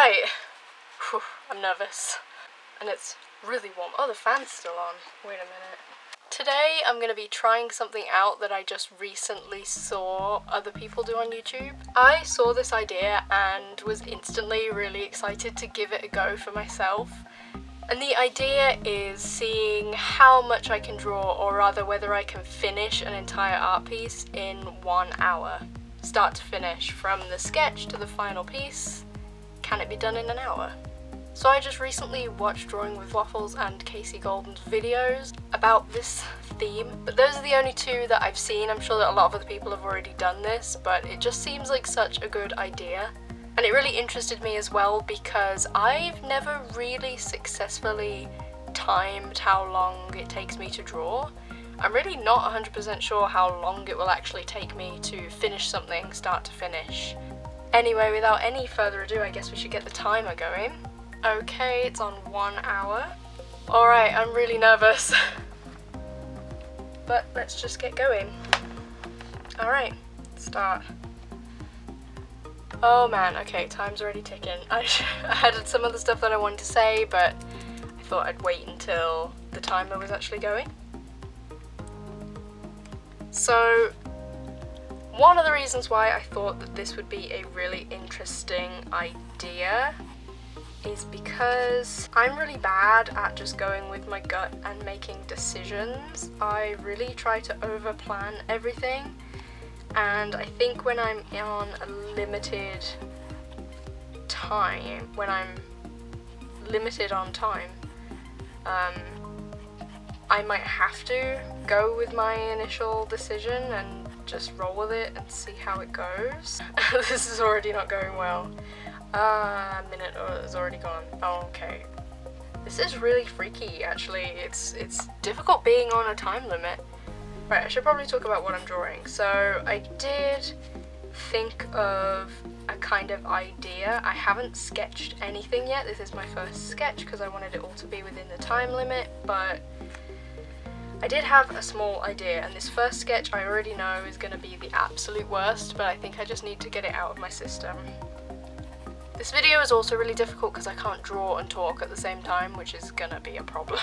Alright. I'm nervous. And it's really warm. Oh, the fan's still on. Wait a minute. Today I'm going to be trying something out that I just recently saw other people do on YouTube. I saw this idea and was instantly really excited to give it a go for myself. And the idea is seeing how much I can draw, or rather whether I can finish an entire art piece in 1 hour. Start to finish, from the sketch to the final piece. Can it be done in an hour? So I just recently watched Drawing with Waffles and Casey Golden's videos about this theme, but those are the only two that I've seen. I'm sure that a lot of other people have already done this, but it just seems like such a good idea. And it really interested me as well because I've never really successfully timed how long it takes me to draw. I'm really not 100% sure how long it will actually take me to finish something start to finish. Anyway, without any further ado, I guess we should get the timer going. Okay, it's on 1 hour. Alright, I'm really nervous. But let's just get going. Alright, start. Oh man, okay, time's already ticking. I had some other stuff that I wanted to say, but I thought I'd wait until the timer was actually going. So, one of the reasons why I thought that this would be a really interesting idea is because I'm really bad at just going with my gut and making decisions. I really try to over-plan everything, and I think when I'm on a limited time, I might have to go with my initial decision and just roll with it and see how it goes. This is already not going well. A minute is already gone. Oh, okay. This is really freaky, actually. It's difficult being on a time limit. Right, I should probably talk about what I'm drawing. So I did think of a kind of idea. I haven't sketched anything yet. This is my first sketch because I wanted it all to be within the time limit, but I did have a small idea, and this first sketch I already know is going to be the absolute worst, but I think I just need to get it out of my system. This video is also really difficult because I can't draw and talk at the same time, which is gonna be a problem.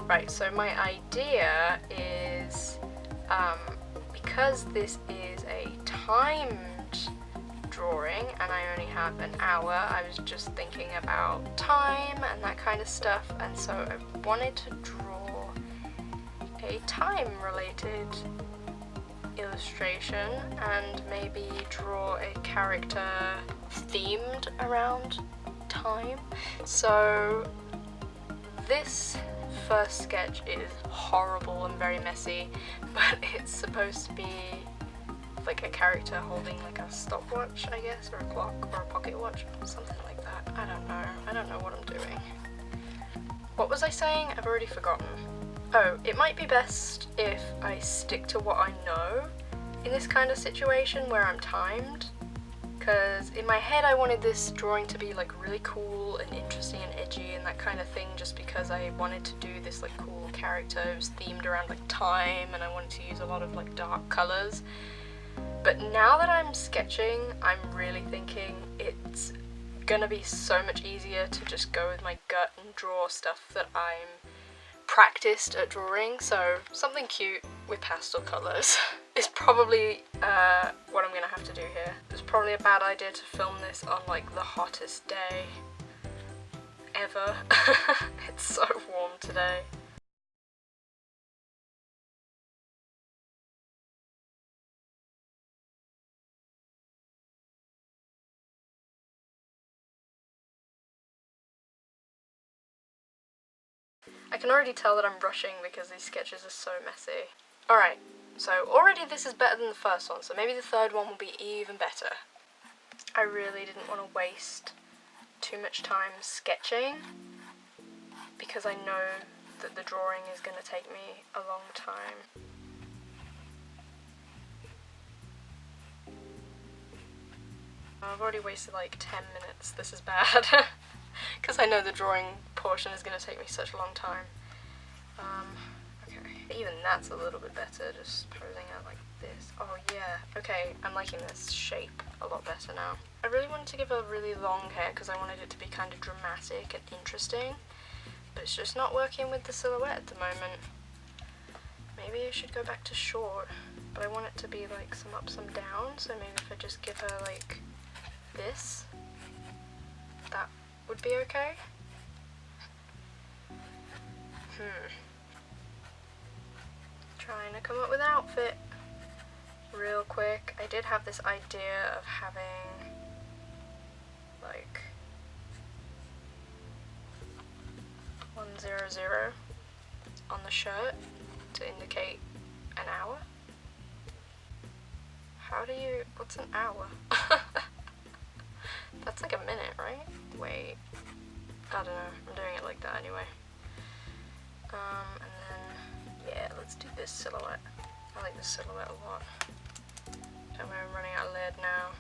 Right, so my idea is, because this is a timed drawing and I only have an hour, I was just thinking about time and that kind of stuff, and so I wanted to draw a time-related illustration and maybe draw a character themed around time. So this first sketch is horrible and very messy, but it's supposed to be like a character holding like a stopwatch, I guess, or a clock, or a pocket watch, something like that. I don't know what I'm doing. What was I saying? I've already forgotten. Oh, it might be best if I stick to what I know in this kind of situation where I'm timed, because in my head I wanted this drawing to be like really cool and interesting and edgy and that kind of thing, just because I wanted to do this like cool character. It was themed around like time and I wanted to use a lot of like dark colours. But now that I'm sketching, I'm really thinking it's gonna be so much easier to just go with my gut and draw stuff that I'm practiced at drawing, so something cute with pastel colours is probably what I'm gonna have to do here. It's probably a bad idea to film this on like the hottest day ever. It's so warm today. I can already tell that I'm rushing because these sketches are so messy. Alright, so already this is better than the first one, so maybe the third one will be even better. I really didn't want to waste too much time sketching because I know that the drawing is going to take me a long time. I've already wasted like 10 minutes, this is bad. Because I know the drawing portion is going to take me such a long time. Okay, even that's a little bit better, just posing out like this? Oh yeah, okay, I'm liking this shape a lot better now. I really wanted to give her really long hair because I wanted it to be kind of dramatic and interesting, but it's just not working with the silhouette at the moment. Maybe I should go back to short, but I want it to be like some up, some down, so maybe if I just give her like this, that would be okay. Trying to come up with an outfit real quick. I did have this idea of having like 100 on the shirt to indicate an hour. How do you, what's an hour? That's like a minute, right? Wait, I don't know, I'm doing it like that anyway. And then, yeah, let's do this silhouette. I like this silhouette a lot. I'm running out of lead now.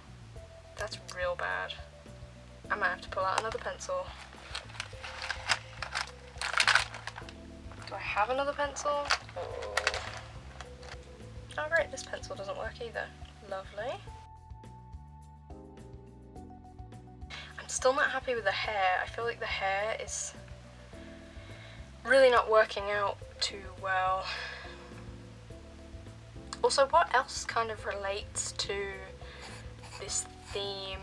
That's real bad. I might have to pull out another pencil. Do I have another pencil? Oh great, this pencil doesn't work either. Lovely. I'm still not happy with the hair. I feel like the hair is really not working out too well. Also, what else kind of relates to this theme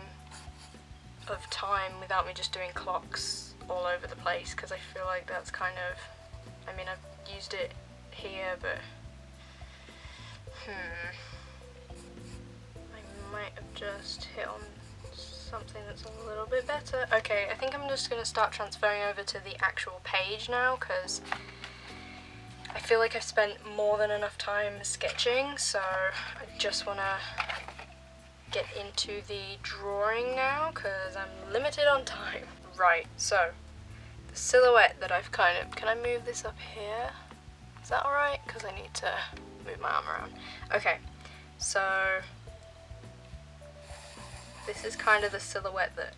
of time without me just doing clocks all over the place? Because I feel like that's kind of, I mean, I've used it here, but I might have just hit on something that's a little bit better. Okay, I think I'm just going to start transferring over to the actual page now, because I feel like I've spent more than enough time sketching, so I just want to get into the drawing now, because I'm limited on time. Right, so the silhouette that I've kind of, can I move this up here? Is that alright? Because I need to move my arm around. Okay, so this is kind of the silhouette that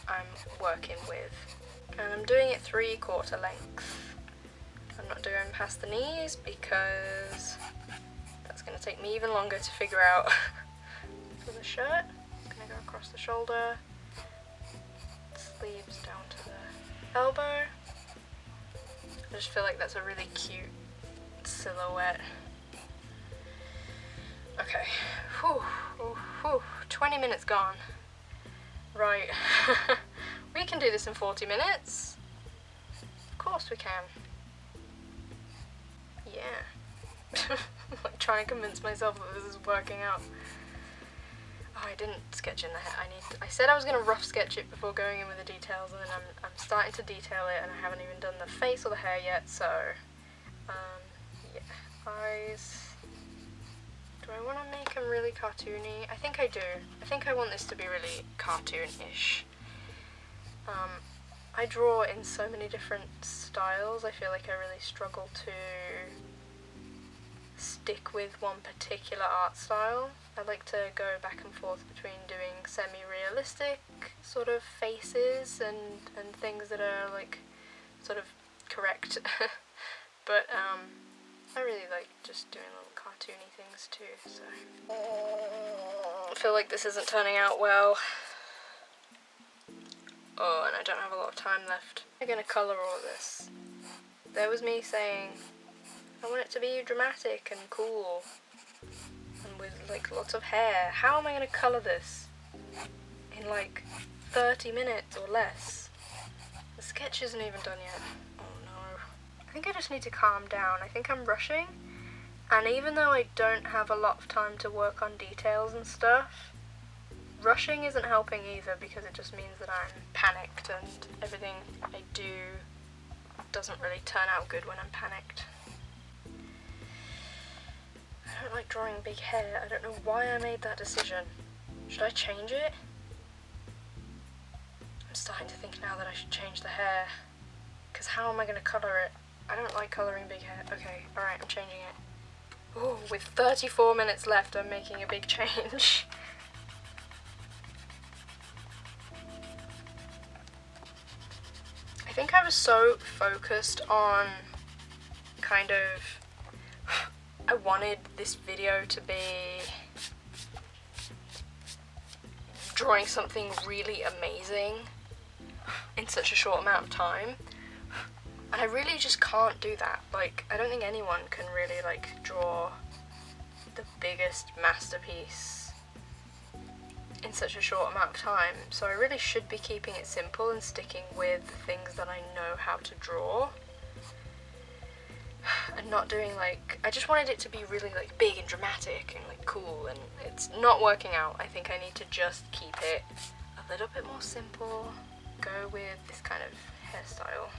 I'm working with, and I'm doing it 3/4 length. I'm not doing past the knees because that's going to take me even longer to figure out. For the shirt, I'm going to go across the shoulder, sleeves down to the elbow. I just feel like that's a really cute silhouette. Okay, whew, whew, whew. 20 minutes gone. Right, we can do this in 40 minutes. Of course we can. Yeah. Like trying to convince myself that this is working out. Oh, I didn't sketch in the hair. I said I was going to rough sketch it before going in with the details, and then I'm starting to detail it, and I haven't even done the face or the hair yet, so yeah. Eyes. Do I want to make them really cartoony? I think I do. I think I want this to be really cartoon-ish. I draw in so many different styles. I feel like I really struggle to stick with one particular art style. I like to go back and forth between doing semi-realistic sort of faces and things that are like sort of correct. But I really like just doing little cartoony things too, so I feel like this isn't turning out well. Oh, and I don't have a lot of time left. I'm gonna colour all of this. There was me saying I want it to be dramatic and cool and with like lots of hair. How am I gonna colour this in like 30 minutes or less? The sketch isn't even done yet. Oh no. I think I just need to calm down. I think I'm rushing, and even though I don't have a lot of time to work on details and stuff, rushing isn't helping either, because it just means that I'm panicked and everything I do doesn't really turn out good when I'm panicked. I don't like drawing big hair. I don't know why I made that decision. Should I change it? I'm starting to think now that I should change the hair, because how am I going to colour it? I don't like colouring big hair. Okay, alright, I'm changing it. Ooh, with 34 minutes left, I'm making a big change. I think I was so focused on kind of, I wanted this video to be drawing something really amazing in such a short amount of time, and I really just can't do that. Like, I don't think anyone can really like draw the biggest masterpiece in such a short amount of time, so I really should be keeping it simple and sticking with the things that I know how to draw, and not doing like, I just wanted it to be really like big and dramatic and like cool, and it's not working out. I think I need to just keep it a little bit more simple, go with this kind of hairstyle.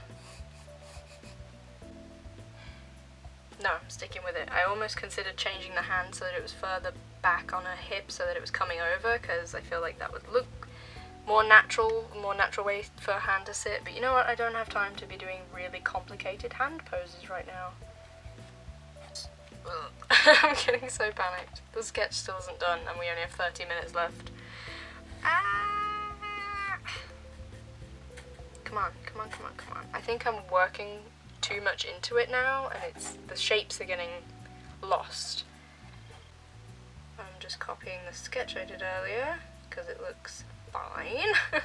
No, I'm sticking with it. I almost considered changing the hand so that it was further back on her hip so that it was coming over, because I feel like that would look more natural way for a hand to sit. But you know what, I don't have time to be doing really complicated hand poses right now. I'm getting so panicked. The sketch still isn't done and we only have 30 minutes left. Come on. I think I'm working too much into it now, and the shapes are getting lost. I'm just copying the sketch I did earlier because it looks fine.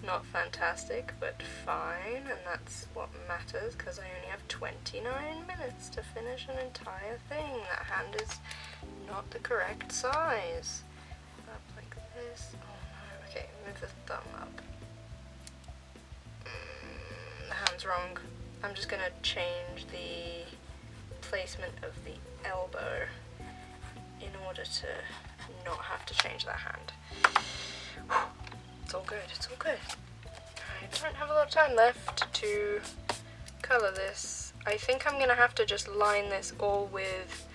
Not fantastic, but fine, and that's what matters, because I only have 29 minutes to finish an entire thing. That hand is not the correct size. Up like this. Oh no. Okay, move the thumb up. The hand's wrong. I'm just gonna change the placement of the elbow in order to not have to change that hand. It's all good, it's all good. I don't have a lot of time left to colour this. I think I'm gonna have to just line this all with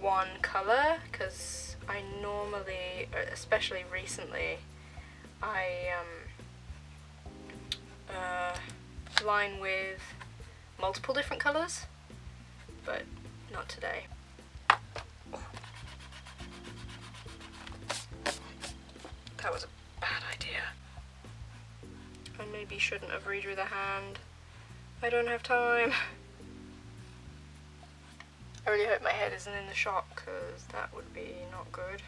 one colour, because I normally, especially recently, I line with multiple different colours, but not today. That was a bad idea. I maybe shouldn't have redrew the hand. I don't have time. I really hope my head isn't in the shot, because that would be not good.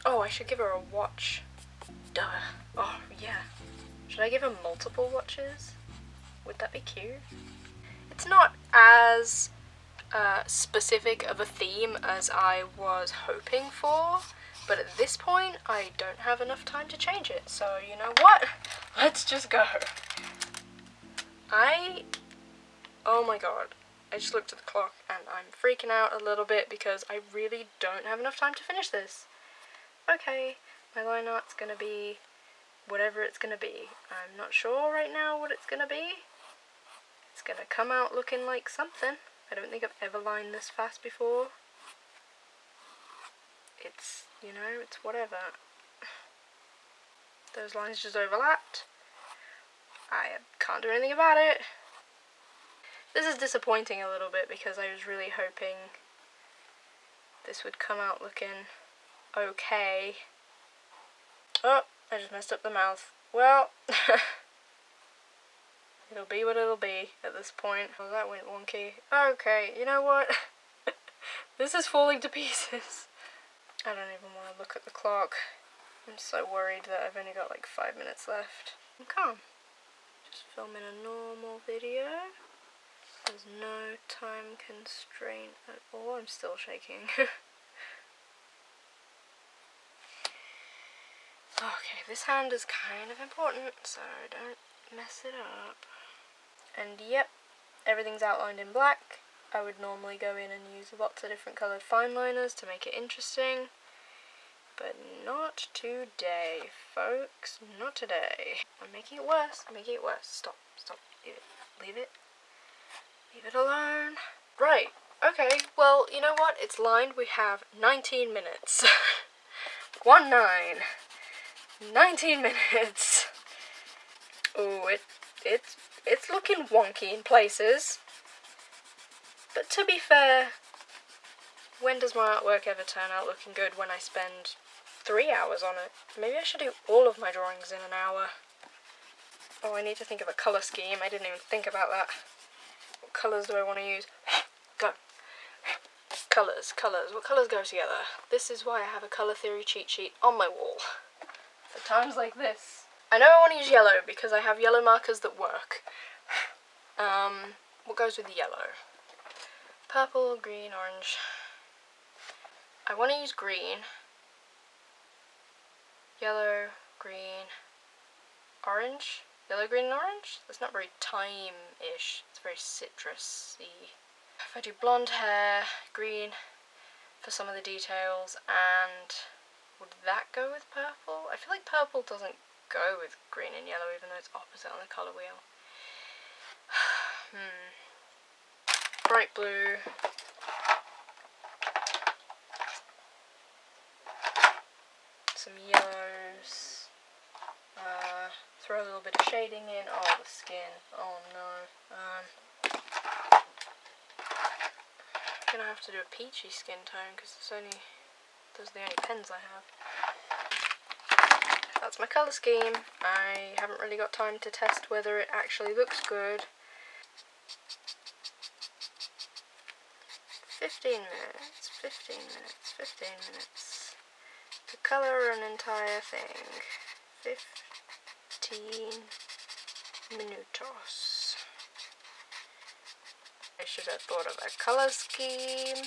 Oh, I should give her a watch. Duh. Oh, yeah. Should I give her multiple watches? Would that be cute? It's not as specific of a theme as I was hoping for, but at this point I don't have enough time to change it, so you know what? Let's just go. Oh my god, I just looked at the clock and I'm freaking out a little bit because I really don't have enough time to finish this. Okay, my line art's gonna be whatever it's gonna be. I'm not sure right now what it's gonna be. It's gonna come out looking like something. I don't think I've ever lined this fast before. It's, you know, it's whatever. Those lines just overlapped. I can't do anything about it. This is disappointing a little bit because I was really hoping this would come out looking okay. Oh, I just messed up the mouth. Well, it'll be what it'll be at this point. Oh, that went wonky. Okay, you know what? This is falling to pieces. I don't even want to look at the clock. I'm so worried that I've only got like 5 minutes left. I'm calm. Just filming a normal video. There's no time constraint at all. I'm still shaking. Okay, this hand is kind of important, so don't mess it up. And yep, everything's outlined in black. I would normally go in and use lots of different coloured fine liners to make it interesting, but not today, folks, not today. I'm making it worse, Stop, leave it alone. Right, okay, well, you know what, it's lined, we have 19 minutes. 19 minutes. Oh, it's looking wonky in places. But to be fair, when does my artwork ever turn out looking good? When I spend 3 hours on it? Maybe I should do all of my drawings in an hour. Oh, I need to think of a colour scheme. I didn't even think about that. What colours do I want to use? Go. Colours. What colours go together? This is why I have a colour theory cheat sheet on my wall. For times like this. I know I want to use yellow because I have yellow markers that work. What goes with yellow? Purple, green, orange. I want to use green. Yellow, green, orange. Yellow, green, and orange? That's not very thyme-ish. It's very citrusy. If I do blonde hair, green for some of the details, and would that go with purple? I feel like purple doesn't go with green and yellow, even though it's opposite on the colour wheel. Bright blue. Some yellows. Throw a little bit of shading in. Oh, the skin. Oh no. I'm gonna have to do a peachy skin tone because those are the only pens I have. That's my colour scheme. I haven't really got time to test whether it actually looks good. 15 minutes, 15 minutes, 15 minutes. To colour an entire thing. 15 minutos. I should have thought of a colour scheme,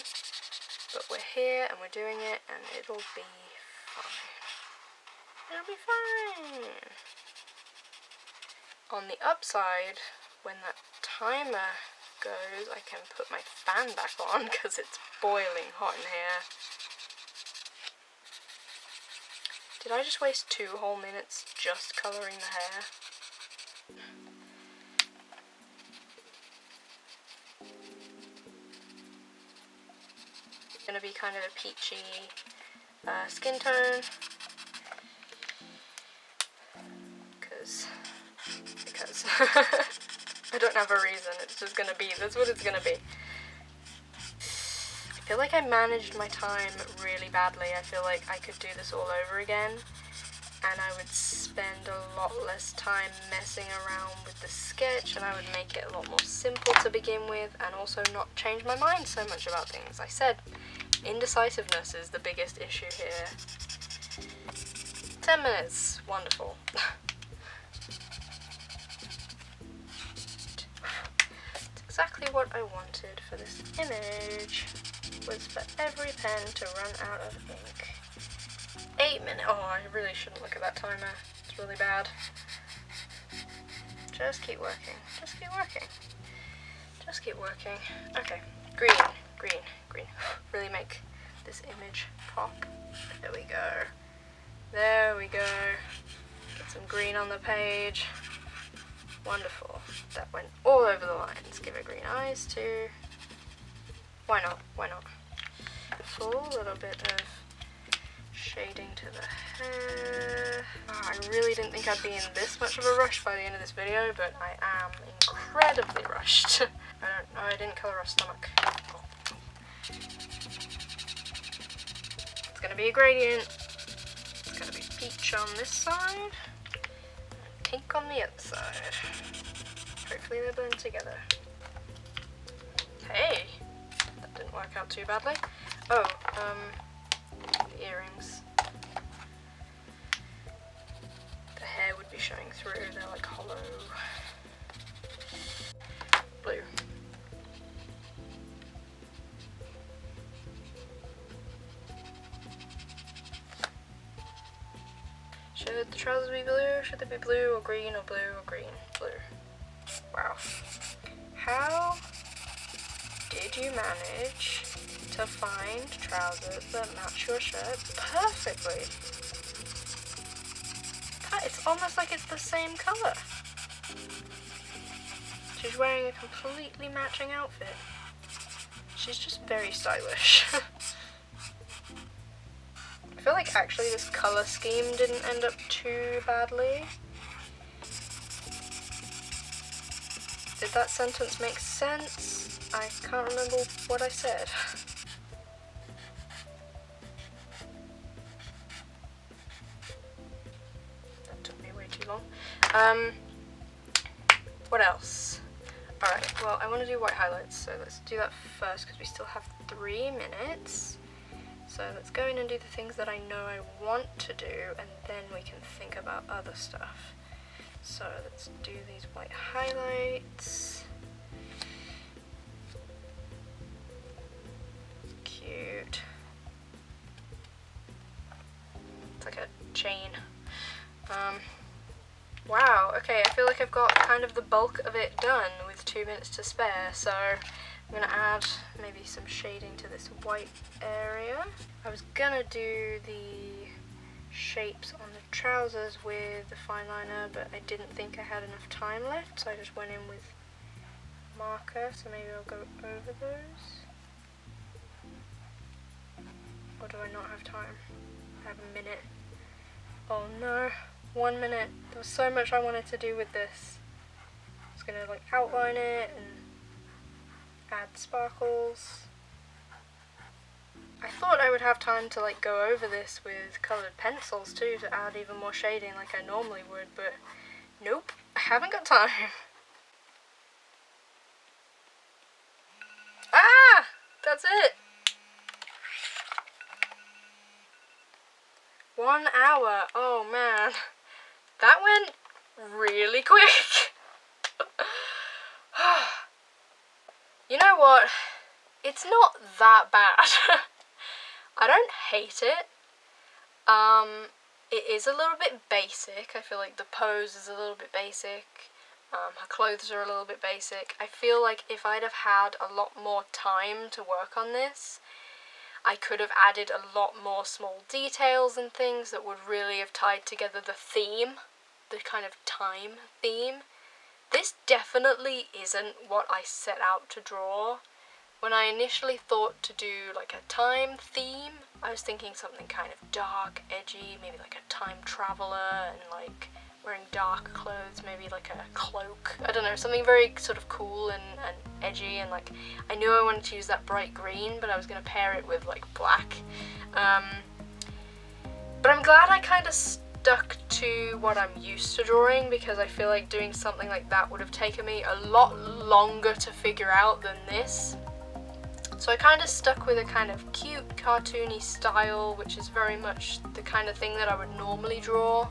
but we're here and we're doing it and it'll be fine. It'll be fine. On the upside, when that timer goes, I can put my fan back on because it's boiling hot in here. Did I just waste 2 whole minutes just colouring the hair? It's gonna be kind of a peachy skin tone because I don't have a reason, it's just gonna be, that's what it's gonna be. I feel like I managed my time really badly. I feel like I could do this all over again and I would spend a lot less time messing around with the sketch and I would make it a lot more simple to begin with and also not change my mind so much about things. I said, indecisiveness is the biggest issue here. 10 minutes, wonderful. It's exactly what I wanted for this image, was for every pen to run out of ink. 8 minutes, oh I really shouldn't look at that timer, it's really bad. Just keep working, just keep working. Just keep working. Okay, green, green, green. Really make this image pop. There we go. There we go. Get some green on the page. Wonderful. That went all over the lines. Give it green eyes too. Why not? Why not? Full little bit of shading to the hair. Oh, I really didn't think I'd be in this much of a rush by the end of this video, but I am incredibly rushed. I didn't colour her stomach. It's gonna be a gradient. It's gonna be peach on this side, pink on the other side. Hopefully they blend together. Hey, that didn't work out too badly. Oh, the earrings. The hair would be showing through, they're like hollow. Blue. Should the trousers be blue? Should they be blue or green or blue or green? Blue. Wow. How did you manage to find trousers that match your shirt perfectly? It's almost like it's the same colour. She's wearing a completely matching outfit. She's just very stylish. I feel like actually this colour scheme didn't end up too badly. Did that sentence make sense? I can't remember what I said. That took me way too long. What else? Alright, well, I want to do white highlights, so let's do that first because we still have 3 minutes. So let's go in and do the things that I know I want to do, and then we can think about other stuff. So let's do these white highlights. Cute. It's like a chain. Wow, okay, I feel like I've got kind of the bulk of it done with 2 minutes to spare, so I'm gonna add maybe some shading to this white area. I was gonna do the shapes on the trousers with the fine liner, but I didn't think I had enough time left, so I just went in with marker, so maybe I'll go over those. Or do I not have time? I have a minute. Oh no, 1 minute. There was so much I wanted to do with this. I was gonna like outline it and add sparkles. I thought I would have time to like go over this with coloured pencils too to add even more shading like I normally would, but nope, I haven't got time. Ah! That's it! 1 hour, oh man. That went really quick. You know what? It's not that bad. I don't hate it. It is a little bit basic. I feel like the pose is a little bit basic. Her clothes are a little bit basic. I feel like if I'd have had a lot more time to work on this, I could have added a lot more small details and things that would really have tied together the theme, the kind of time theme. This definitely isn't what I set out to draw. When I initially thought to do like a time theme, I was thinking something kind of dark, edgy, maybe like a time traveler and like wearing dark clothes, maybe like a cloak. I don't know, something very sort of cool and edgy, and like I knew I wanted to use that bright green, but I was going to pair it with like black. But I'm glad I kind of stuck to what I'm used to drawing, because I feel like doing something like that would have taken me a lot longer to figure out than this. So I kind of stuck with a kind of cute, cartoony style, which is very much the kind of thing that I would normally draw.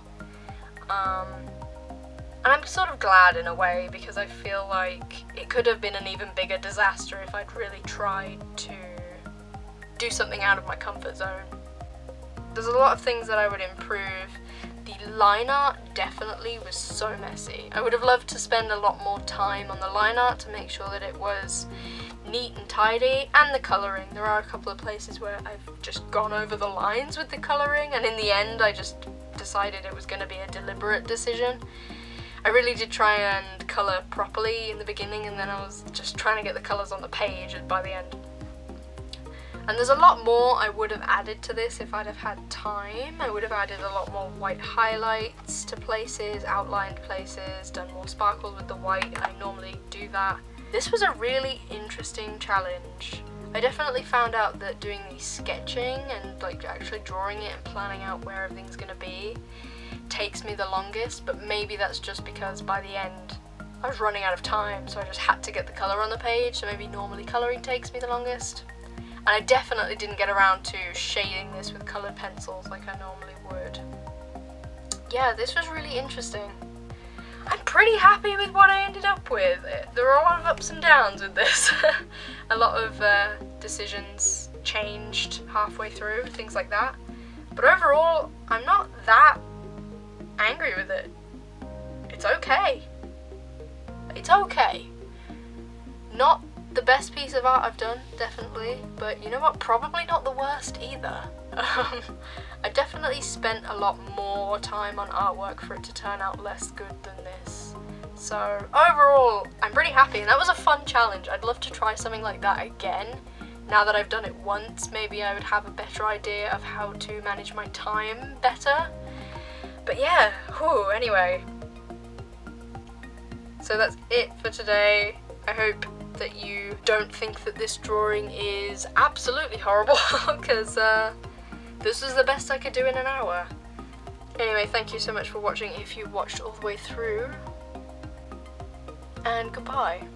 And I'm sort of glad in a way, because I feel like it could have been an even bigger disaster if I'd really tried to do something out of my comfort zone. There's a lot of things that I would improve. The line art definitely was so messy. I would have loved to spend a lot more time on the line art to make sure that it was neat and tidy, and the colouring. There are a couple of places where I've just gone over the lines with the colouring, and in the end I just decided it was going to be a deliberate decision. I really did try and colour properly in the beginning, and then I was just trying to get the colours on the page by the end. And there's a lot more I would have added to this if I'd have had time. I would have added a lot more white highlights to places, outlined places, done more sparkles with the white. I normally do that. This was a really interesting challenge. I definitely found out that doing the sketching and like actually drawing it and planning out where everything's gonna be takes me the longest, but maybe that's just because by the end I was running out of time, so I just had to get the colour on the page, so maybe normally colouring takes me the longest. And I definitely didn't get around to shading this with coloured pencils like I normally would. Yeah, this was really interesting. I'm pretty happy with what I ended up with. There were a lot of ups and downs with this. A lot of decisions changed halfway through, things like that. But overall, I'm not that angry with it. It's okay. It's okay. Not the best piece of art I've done, definitely, but you know what, probably not the worst either. I definitely spent a lot more time on artwork for it to turn out less good than this. So overall, I'm pretty happy, and that was a fun challenge. I'd love to try something like that again. Now that I've done it once, maybe I would have a better idea of how to manage my time better. But yeah, anyway. So that's it for today. I hope that you don't think that this drawing is absolutely horrible, because this was the best I could do in an hour. Anyway, thank you so much for watching if you watched all the way through, and goodbye.